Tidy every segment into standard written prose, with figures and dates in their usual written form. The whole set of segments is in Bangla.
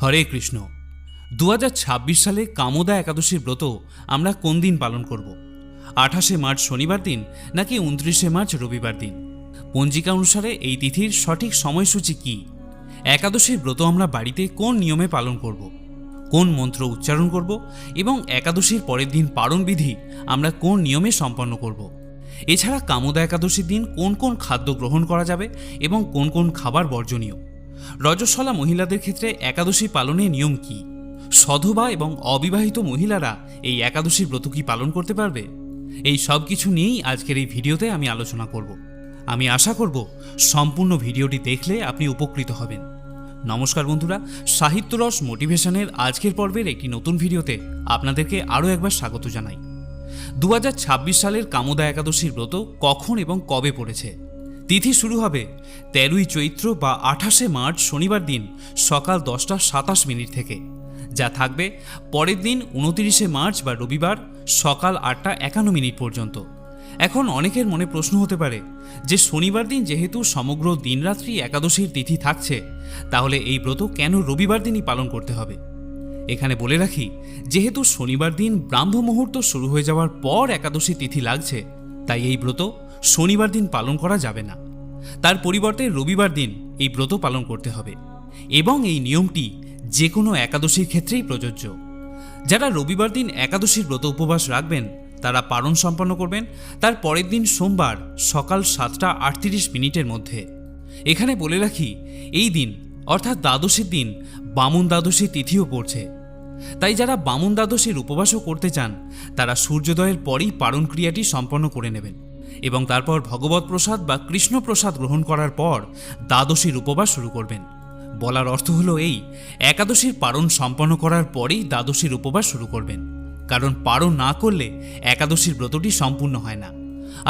হরে কৃষ্ণ। 2026 সালে কামোদা একাদশীর ব্রত আমরা কোন দিন পালন করব? 28শে মার্চ শনিবার দিন নাকি 29শে মার্চ রবিবার দিন? পঞ্জিকা অনুসারে এই তিথির সঠিক সময়সূচি কি? একাদশীর ব্রত আমরা বাড়িতে কোন নিয়মে পালন করব? কোন মন্ত্র উচ্চারণ করব এবং একাদশীর পরের দিন পারণ বিধি আমরা কোন নিয়মে সম্পন্ন করব? এছাড়া কামোদা একাদশীর দিন কোন কোন খাদ্য গ্রহণ করা যাবে এবং কোন কোন খাবার বর্জনীয়? রজস্বলা মহিলাদের ক্ষেত্রে একাদশী পালনের নিয়ম কি? সধবা এবং অবিবাহিত মহিলারা এই একাদশীর ব্রত কি পালন করতে পারবে? এই সব কিছু নিয়েই আজকের এই ভিডিওতে আমি আলোচনা করব। আমি আশা করব সম্পূর্ণ ভিডিওটি দেখলে আপনি উপকৃত হবেন। নমস্কার বন্ধুরা, সাহিত্যরস মোটিভেশনের আজকের পর্বের একটি নতুন ভিডিওতে আপনাদেরকে আরও একবার স্বাগত জানাই। 2026 সালের কামোদা একাদশীর ব্রত কখন এবং কবে পড়েছে? তিথি শুরু হবে 13ই চৈত্র বা 28শে মার্চ শনিবার দিন সকাল 10:27 থেকে, যা থাকবে পরের দিন 29শে মার্চ বা রবিবার সকাল 8:51 পর্যন্ত। এখন অনেকের মনে প্রশ্ন হতে পারে যে শনিবার দিন যেহেতু সমগ্র দিনরাত্রি একাদশীর তিথি থাকছে, তাহলে এই ব্রত কেন রবিবার দিনই পালন করতে হবে? এখানে বলে রাখি, যেহেতু শনিবার দিন ব্রাহ্ম মুহূর্ত শুরু হয়ে যাওয়ার পর একাদশী তিথি লাগছে, তাই এই ব্রত শনিবার দিন পালন করা যাবে না। তার পরিবর্তে রবিবার দিন এই ব্রত পালন করতে হবে এবং এই নিয়মটি যে কোনো একাদশীর ক্ষেত্রেই প্রযোজ্য। যারা রবিবার দিন একাদশীর ব্রত উপবাস রাখবেন তারা পারণ সম্পন্ন করবেন তার পরের দিন সোমবার সকাল 7:38 মধ্যে। এখানে বলে রাখি, এই দিন অর্থাৎ দ্বাদশীর দিন বামন দ্বাদশী তিথিও পড়ছে। তাই যারা বামন দ্বাদশীর উপবাসও করতে চান তারা সূর্যোদয়ের পরেই পারণ ক্রিয়াটি সম্পন্ন করে নেবেন এবং তারপর ভগবত প্রসাদ বা কৃষ্ণ প্রসাদ গ্রহণ করার পর দ্বাদশীর উপবাস শুরু করবেন। বলার অর্থ হলো এই, একাদশীর পারণ সম্পন্ন করার পরেই দ্বাদশীর উপবাস শুরু করবেন, কারণ পারণ না করলে একাদশীর ব্রতটি সম্পূর্ণ হয় না।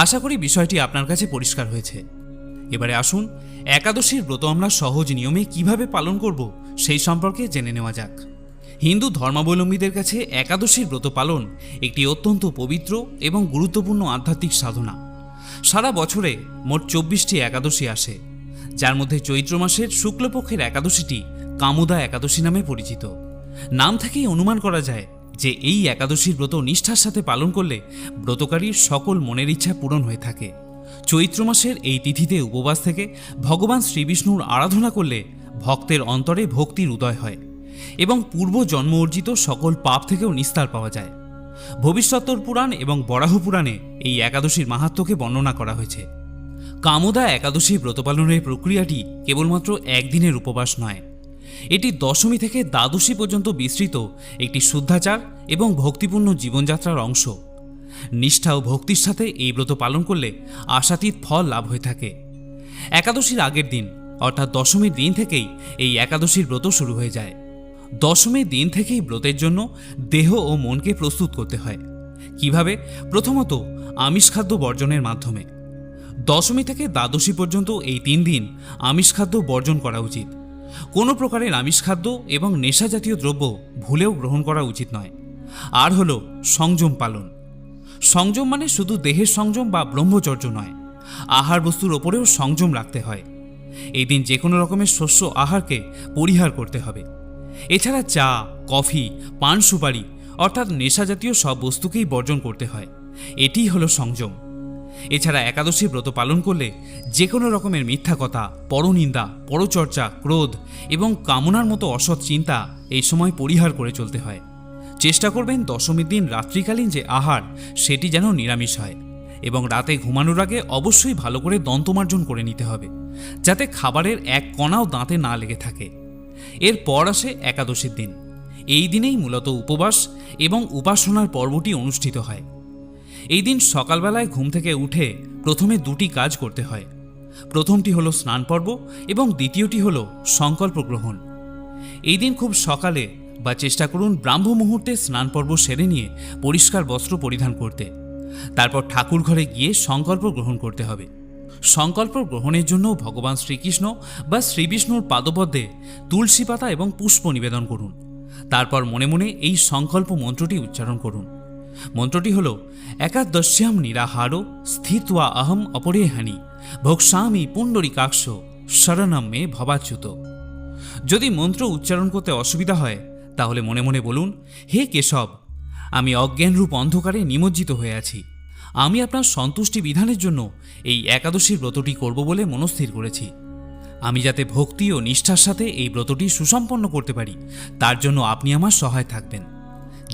আশা করি বিষয়টি আপনার কাছে পরিষ্কার হয়েছে। এবারে আসুন একাদশীর ব্রত আমরা সহজ নিয়মে কিভাবে পালন করব সেই সম্পর্কে জেনে নেওয়া যাক। হিন্দু ধর্মাবলম্বীদের কাছে একাদশীর ব্রত পালন একটি অত্যন্ত পবিত্র এবং গুরুত্বপূর্ণ আধ্যাত্মিক সাধনা। সারা বছরে মোট 24টি একাদশী আসে, যার মধ্যে চৈত্র মাসের শুক্লপক্ষের একাদশীটি কামোদা একাদশী নামে পরিচিত। নাম থেকেই অনুমান করা যায় যে এই একাদশীর ব্রত নিষ্ঠার সাথে পালন করলে ব্রতকারীর সকল মনের ইচ্ছা পূরণ হয়ে থাকে। চৈত্র মাসের এই তিথিতে উপবাস থেকে ভগবান শ্রীবিষ্ণুর আরাধনা করলে ভক্তের অন্তরে ভক্তির উদয় হয় এবং পূর্ব জন্ম অর্জিত সকল পাপ থেকেও নিস্তার পাওয়া যায়। ভবিষ্যত্তর পুরাণ এবং বরাহ পুরাণে এই একাদশীর মাহাত্ম্যকে বর্ণনা করা হয়েছে। কামোদা একাদশী ব্রত পালনের প্রক্রিয়াটি কেবলমাত্র একদিনের উপবাস নয়, এটি দশমী থেকে দ্বাদশী পর্যন্ত বিস্তৃত একটি শুদ্ধাচার এবং ভক্তিপূর্ণ জীবনযাত্রার অংশ। নিষ্ঠা ও ভক্তির সাথে এই ব্রত পালন করলে আশাতীত ফল লাভ হয়ে থাকে। একাদশীর আগের দিন অর্থাৎ দশমীর দিন থেকেই এই একাদশীর ব্রত শুরু হয়ে যায়। দশমীর দিন থেকেই ব্রতের জন্য দেহ ও মনকে প্রস্তুত করতে হয়। কিভাবে? প্রথমত আমিষ খাদ্য বর্জনের মাধ্যমে। দশমী থেকে দ্বাদশী পর্যন্ত এই 3 দিন আমিষ খাদ্য বর্জন করা উচিত। কোনো প্রকারের আমিষ খাদ্য এবং নেশা জাতীয় দ্রব্য ভুলেও গ্রহণ করা উচিত নয়। আর হলো সংযম পালন। সংযম মানে শুধু দেহের সংযম বা ব্রহ্মচর্য নয়, আহার বস্তুর ওপরেও সংযম রাখতে হয়। এই দিন যে কোনো রকমের শস্য আহারকে পরিহার করতে হবে। এছাড়া চা, কফি, পান সুপারি অর্থাৎ নেশা জাতীয় সব বস্তুকেই বর্জন করতে হয়। এটিই হলো সংযম। এছাড়া একাদশী ব্রত পালন করলে যে কোনো রকমের মিথ্যা কথা, পরনিন্দা, পরচর্চা, ক্রোধ এবং কামনার মতো অসৎ চিন্তা এই সময় পরিহার করে চলতে হয়। চেষ্টা করবেন দশমীর দিন রাত্রিকালীন যে আহার সেটি যেন নিরামিষ হয় এবং রাতে ঘুমানোর আগে অবশ্যই ভালো করে দন্তমার্জন করে নিতে হবে, যাতে খাবারের এক কণাও দাঁতে না লেগে থাকে। এরপর আসে একাদশীর দিন। এই দিনেই মূলত উপবাস এবং উপাসনার পর্বটি অনুষ্ঠিত হয়। এই দিন সকালবেলায় ঘুম থেকে উঠে প্রথমে 2টি কাজ করতে হয়। প্রথমটি হলো স্নান পর্ব এবং দ্বিতীয়টি হলো সংকল্প গ্রহণ। এই দিন খুব সকালে বা চেষ্টা করুন ব্রাহ্ম মুহূর্তে স্নান পর্ব সেরে নিয়ে পরিষ্কার বস্ত্র পরিধান করতে। তারপর ঠাকুর ঘরে গিয়ে সংকল্প গ্রহণ করতে হবে। সংকল্প গ্রহণের জন্য ভগবান শ্রীকৃষ্ণ বা শ্রীবিষ্ণুর পাদপদ্মে তুলসী পাতা এবং পুষ্প নিবেদন করুন। তারপর মনে মনে এই সংকল্প মন্ত্রটি উচ্চারণ করুন। মন্ত্রটি হল একাদশ্যাম নিরাহারো স্থিত্বা অহম অপরেহানি ভোক্সামি পুণ্ডরিকাক্ষ শরণম মে ভবাচ্যুত। যদি মন্ত্র উচ্চারণ করতে অসুবিধা হয় তাহলে মনে মনে বলুন, হে কেশব, আমি অজ্ঞানরূপ অন্ধকারে নিমজ্জিত হয়ে আছি। আমি আপনার সন্তুষ্টি বিধানের জন্য এই একাদশীর ব্রতটি করব বলে মনস্থির করেছি। আমি যাতে ভক্তি ও নিষ্ঠার সাথে এই ব্রতটি সুসম্পন্ন করতে পারি তার জন্য আপনি আমার সহায় থাকবেন।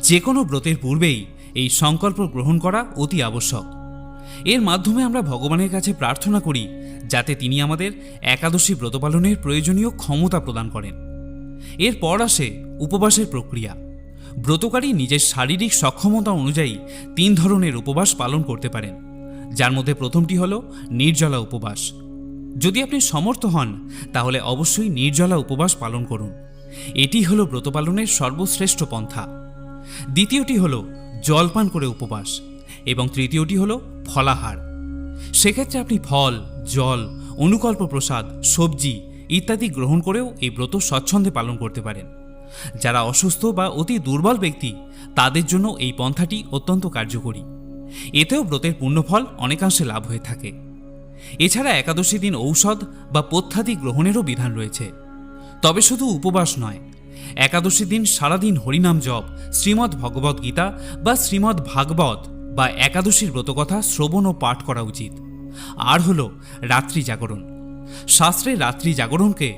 যে কোনো ব্রতের পূর্বেই এই সংকল্প গ্রহণ করা অতি আবশ্যক। এর মাধ্যমে আমরা ভগবানের কাছে প্রার্থনা করি যাতে তিনি আমাদের একাদশী ব্রত পালনের প্রয়োজনীয় ক্ষমতা প্রদান করেন। এরপর আসে উপবাসের প্রক্রিয়া। ব্রতকারী নিজের শারীরিক সক্ষমতা অনুযায়ী 3 ধরনের উপবাস পালন করতে পারেন, যার মধ্যে প্রথমটি হল নির্জলা উপবাস। যদি আপনি সমর্থ হন তাহলে অবশ্যই নির্জলা উপবাস পালন করুন। এটি হল ব্রত পালনের সর্বশ্রেষ্ঠ পন্থা। দ্বিতীয়টি হল জলপান করে উপবাস এবং তৃতীয়টি হল ফলাহার। সেক্ষেত্রে আপনি ফল, জল, অনুকল্প প্রসাদ, সবজি ইত্যাদি গ্রহণ করেও এই ব্রত স্বচ্ছন্দে পালন করতে পারেন। যারা অসুস্থ বা অতি দুর্বল ব্যক্তি তাদের জন্য এই পন্থাটি অত্যন্ত কার্যকরী। এতেও ব্রতের পুণ্যফল অনেকাংশে লাভ হয়ে থাকে। এছাড়া একাদশী দিন ঔষধ বা পথ্যাদি গ্রহণেরও বিধান রয়েছে। তবে শুধু উপবাস নয়, একাদশী দিন সারাদিন হরিনাম জপ, শ্রীমদ্ ভগবদ্ গীতা বা শ্রীমদ্ ভাগবত বা একাদশীর ব্রতকথা শ্রবণ ও পাঠ করা উচিত। আর হল রাত্রি জাগরণ। শাস্ত্রে রাত্রি জাগরণকে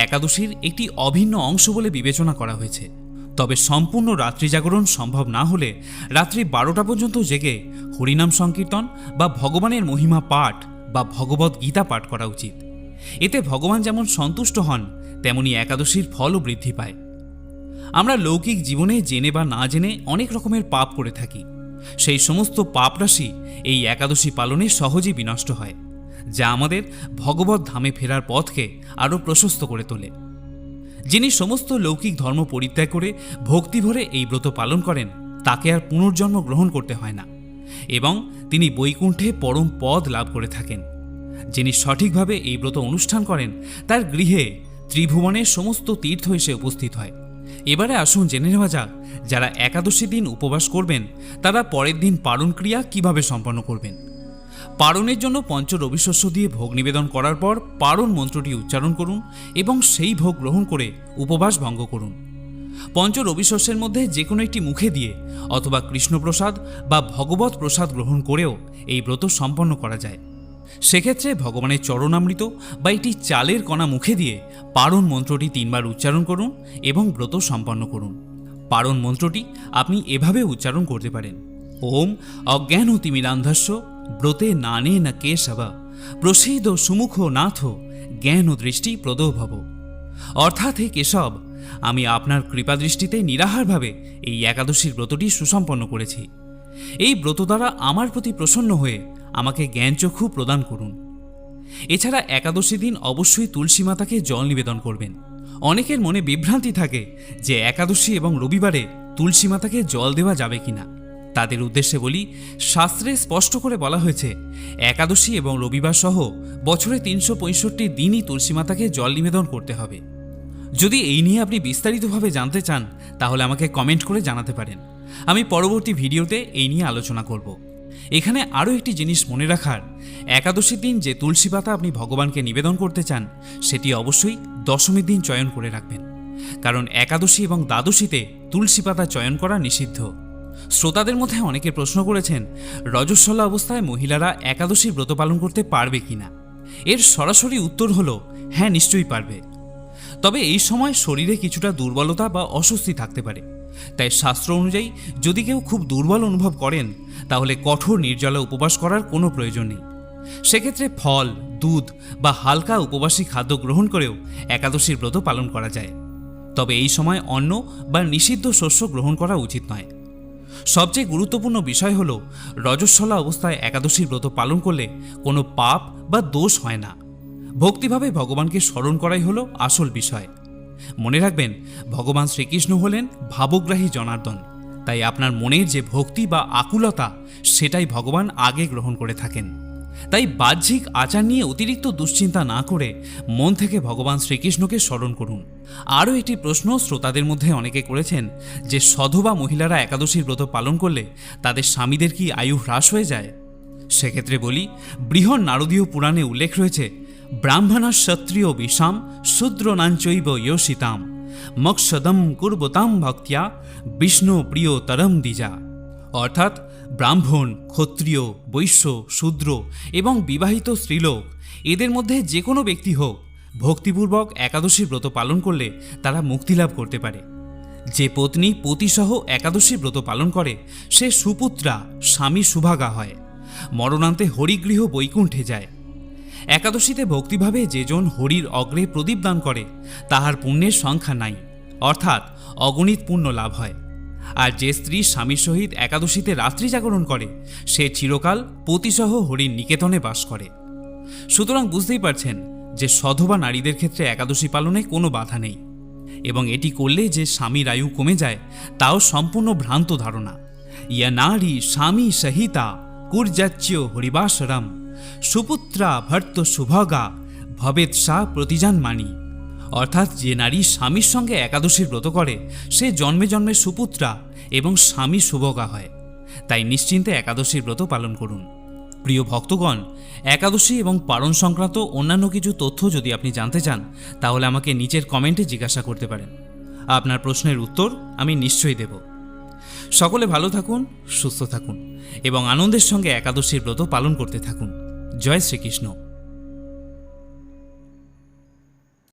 একাদশীর একটি অভিন্ন অংশ বলে বিবেচনা করা হয়েছে। তবে সম্পূর্ণ রাত্রি জাগরণ সম্ভব না হলে রাত্রি 12টা পর্যন্ত জেগে হরিনাম সংকীর্তন বা ভগবানের মহিমা পাঠ বা ভগবদ্ গীতা পাঠ করা উচিত। এতে ভগবান যেমন সন্তুষ্ট হন তেমনি একাদশীর ফলও বৃদ্ধি পায়। আমরা লৌকিক জীবনে জেনে বা না জেনে অনেক রকমের পাপ করে থাকি। সেই সমস্ত পাপ রাশি এই একাদশী পালনে সহজেই বিনষ্ট হয়, যা আমাদের ভগবত ধামে ফেরার পথকে আরও প্রশস্ত করে তোলে। যিনি সমস্ত লৌকিক ধর্ম পরিত্যাগ করে ভক্তিভরে এই ব্রত পালন করেন তাকে আর পুনর্জন্ম গ্রহণ করতে হয় না এবং তিনি বৈকুণ্ঠে পরম পদ লাভ করে থাকেন। যিনি সঠিকভাবে এই ব্রত অনুষ্ঠান করেন তার গৃহে ত্রিভুবনের সমস্ত তীর্থ এসে উপস্থিত হয়। এবারে আসুন জেনে নেওয়া যাক, যারা একাদশী দিন উপবাস করবেন তারা পরের দিন পারণ ক্রিয়া কিভাবে সম্পন্ন করবেন। পারণের জন্য পঞ্চ রবিশস্য দিয়ে ভোগ নিবেদন করার পর পারণ মন্ত্রটি উচ্চারণ করুন এবং সেই ভোগ গ্রহণ করে উপবাস ভঙ্গ করুন। পঞ্চ রবিশস্যের মধ্যে যে কোনো একটি মুখে দিয়ে অথবা কৃষ্ণপ্রসাদ বা ভগবত প্রসাদ গ্রহণ করেও এই ব্রত সম্পন্ন করা যায়। সেক্ষেত্রে ভগবানের চরণামৃত বা একটি চালের কণা মুখে দিয়ে পারণ মন্ত্রটি 3 বার উচ্চারণ করুন এবং ব্রত সম্পন্ন করুন। পারণ মন্ত্রটি আপনি এভাবে উচ্চারণ করতে পারেন: ওম অজ্ঞানতিমিরান্ধস্য ব্রতে নানে না কেশব প্রসীদ সুমুখ নাথ জ্ঞান দৃষ্টি প্রদো ভব। অর্থাৎ, হে কেশব, আমি আপনার কৃপাদৃষ্টিতে নিরাহারভাবে এই একাদশীর ব্রতটি সুসম্পন্ন করেছি। এই ব্রত দ্বারা আমার প্রতি প্রসন্ন হয়ে আমাকে জ্ঞানচক্ষু প্রদান করুন। এছাড়া একাদশী দিন অবশ্যই তুলসী মাতাকে জল নিবেদন করবেন। অনেকের মনে বিভ্রান্তি থাকে যে একাদশী এবং রবিবারে তুলসী মাতাকে জল দেওয়া যাবে কিনা। তাদের উদ্দেশ্যে বলি, শাস্ত্রে স্পষ্ট করে বলা হয়েছে একাদশী এবং রবিবার সহ বছরে 365 দিনই তুলসী মাতাকে জল নিবেদন করতে হবে। যদি এই নিয়ে আপনি বিস্তারিতভাবে জানতে চান তাহলে আমাকে কমেন্ট করে জানাতে পারেন। আমি পরবর্তী ভিডিওতে এই নিয়ে আলোচনা করব। এখানে আরও একটি জিনিস মনে রাখার, একাদশীর দিন যে তুলসী পাতা আপনি ভগবানকে নিবেদন করতে চান সেটি অবশ্যই দশমীর দিন চয়ন করে রাখবেন, কারণ একাদশী এবং দ্বাদশীতে তুলসী পাতা চয়ন করা নিষিদ্ধ। শ্রোতাদের মধ্যে অনেকে প্রশ্ন করেছেন, রজস্বলা অবস্থায় মহিলারা একাদশীর ব্রত পালন করতে পারবে কিনা। এর সরাসরি উত্তর হলো হ্যাঁ, নিশ্চয়ই পারবে। তবে এই সময় শরীরে কিছুটা দুর্বলতা বা অস্বস্তি থাকতে পারে। তাই শাস্ত্র অনুযায়ী যদি কেউ খুব দুর্বল অনুভব করেন তাহলে কঠোর নির্জলা উপবাস করার কোনো প্রয়োজন নেই। সেক্ষেত্রে ফল, দুধ বা হালকা উপবাসী খাদ্য গ্রহণ করেও একাদশীর ব্রত পালন করা যায়। তবে এই সময় অন্ন বা নিষিদ্ধ শস্য গ্রহণ করা উচিত নয়। সবচেয়ে গুরুত্বপূর্ণ বিষয় হল, রজস্বলা অবস্থায় একাদশীর ব্রত পালন করলে কোনো পাপ বা দোষ হয় না। ভক্তিভাবে ভগবানকে স্মরণ করাই হলো আসল বিষয়। মনে রাখবেন, ভগবান শ্রীকৃষ্ণ হলেন ভাবগ্রাহী জনার্দন। তাই আপনার মনের যে ভক্তি বা আকুলতা সেটাই ভগবান আগে গ্রহণ করে থাকেন। তাই বাহ্যিক আচার নিয়ে অতিরিক্ত দুশ্চিন্তা না করে মন থেকে ভগবান শ্রীকৃষ্ণকে স্মরণ করুন। আরও একটি প্রশ্ন শ্রোতাদের মধ্যে অনেকে করেছেন যে সধবা মহিলারা একাদশীর ব্রত পালন করলে তাদের স্বামীদের কি আয়ু হ্রাস হয়ে যায়। সেক্ষেত্রে বলি, বৃহৎ নারদীয় পুরাণে উল্লেখ রয়েছে, ব্রাহ্মণ ক্ষত্রিয় বিষাম শূদ্রনাঞ্চৈব যোষিতাম মক্ষদম কুর্বতাম ভক্তিয়া বিষ্ণু প্রিয়তরম দ্বিজা। অর্থাৎ ব্রাহ্মণ, ক্ষত্রিয়, বৈশ্য, শূদ্র এবং বিবাহিত স্ত্রীলোক এদের মধ্যে যে কোনো ব্যক্তি হোক, ভক্তিপূর্বক একাদশীর ব্রত পালন করলে তারা মুক্তিলাভ করতে পারে। যে পত্নী পতিসহ একাদশী ব্রত পালন করে সে সুপুত্রা, স্বামী সুভাগা হয়, মরণান্তে হরিগৃহ বৈকুণ্ঠে যায়। একাদশীতে ভক্তিভাবে যেজন হরির অগ্রে প্রদীপ দান করে তাহার পুণ্যের সংখ্যা নাই, অর্থাৎ অগণিত পুণ্য লাভ হয়। আর যে স্ত্রী স্বামীর সহিত একাদশীতে রাত্রি জাগরণ করে সে চিরকাল পতিসহ হরির নিকেতনে বাস করে। সুতরাং বুঝতেই পারছেন যে সধবা নারীদের ক্ষেত্রে একাদশী পালনে কোনো বাধা নেই, এবং এটি করলে যে স্বামীর আয়ু কমে যায় তাও সম্পূর্ণ ভ্রান্ত ধারণা। ইয়া নারী স্বামী সহিতা কুর্যাচ্য হরিবাসরম সুপুত্রা ভর্ত সুভগা ভবেৎ সা প্রতিজান মানি। অর্থাৎ যে নারী স্বামীর সঙ্গে একাদশীর ব্রত করে সে জন্মে জন্মে সুপুত্রা এবং স্বামী সুভগা হয়। তাই নিশ্চিন্তে একাদশীর ব্রত পালন করুন। প্রিয় ভক্তগণ, একাদশী এবং পারণ সংক্রান্ত অন্যান্য কিছু তথ্য যদি আপনি জানতে চান তাহলে আমাকে নিচের কমেন্টে জিজ্ঞাসা করতে পারেন। আপনার প্রশ্নের উত্তর আমি নিশ্চয়ই দেব। সকলে ভালো থাকুন, সুস্থ থাকুন এবং আনন্দের সঙ্গে একাদশীর ব্রত পালন করতে থাকুন। জয় শ্রীকৃষ্ণ।